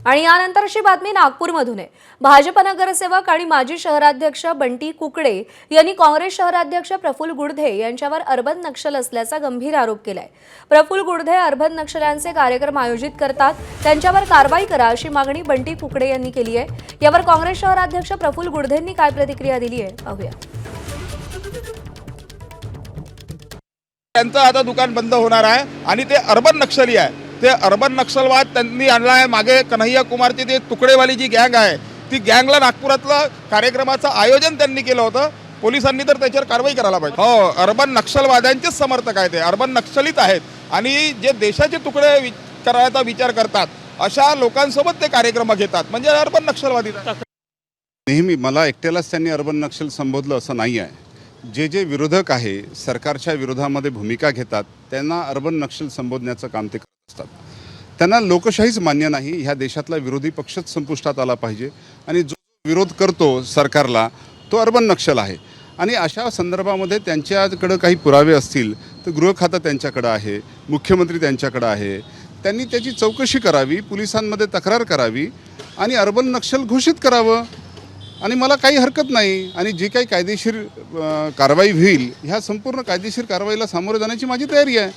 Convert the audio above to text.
आणि यानंतरची बातमी नागपूरमधून आहे। भाजप नगरसेवक आणि माजी शहराध्यक्ष बंटी कुकडे यांनी काँग्रेस शहराध्यक्ष प्रफुल्ल गुडधे यांच्यावर अर्बन नक्षल असल्याचा गंभीर आरोप केलाय। प्रफुल्ल गुडधे अर्बन नक्षल्यांचे कार्यक्रम आयोजित करतात, त्यांच्यावर कारवाई करा अशी मागणी बंटी कुकडे यांनी केली आहे। यावर काँग्रेस शहराध्यक्ष प्रफुल्ल गुडधेंनी काय प्रतिक्रिया दिली आहे पाहूया। त्यांचं आता दुकान बंद होणार आहे आणि ते अर्बन नक्षली आहे। ते अर्बन नक्षलवाद त्यांनी आणला आहे। मागे कन्हैया कुमारची ते तुकडेवाली जी गँग आहे ती गँगला नागपुरातलं कार्यक्रमाचं आयोजन त्यांनी केलं होतं। पोलिसांनी तर त्याच्यावर कारवाई करायला पाहिजे। हो, अर्बन नक्षलवाद्यांचेच समर्थक आहेत, ते अर्बन नक्षलीच आहेत आणि जे देशाचे तुकडे करायचा विचार करतात अशा लोकांसोबत ते कार्यक्रम घेतात, म्हणजे अर्बन नक्षलवादी। नेहमी मला एकट्यालाच त्यांनी अर्बन नक्षल संबोधलं असं नाही आहे। जे विरोधक आहे, सरकारच्या विरोधामध्ये भूमिका घेतात, त्यांना अर्बन नक्षल संबोधण्याचं काम ते करत असतात। त्यांना लोकशाहीच मान्य नाही। ह्या देशातला विरोधी पक्षच संपुष्टात आला पाहिजे आणि जो विरोध करतो सरकारला तो अर्बन नक्षल आहे। आणि अशा संदर्भामध्ये त्यांच्याकडे काही पुरावे असतील तर गृह खातं त्यांच्याकडे आहे, मुख्यमंत्री त्यांच्याकडे आहे। त्यांनी त्याची चौकशी करावी, पोलिसांमध्ये तक्रार करावी आणि अर्बन नक्षल घोषित करावं आणि मला काही हरकत नाही। आणि जी काही कायदेशीर कारवाई होईल ह्या संपूर्ण कायदेशीर कारवाईला सामोरे जाण्याची माझी तयारी आहे।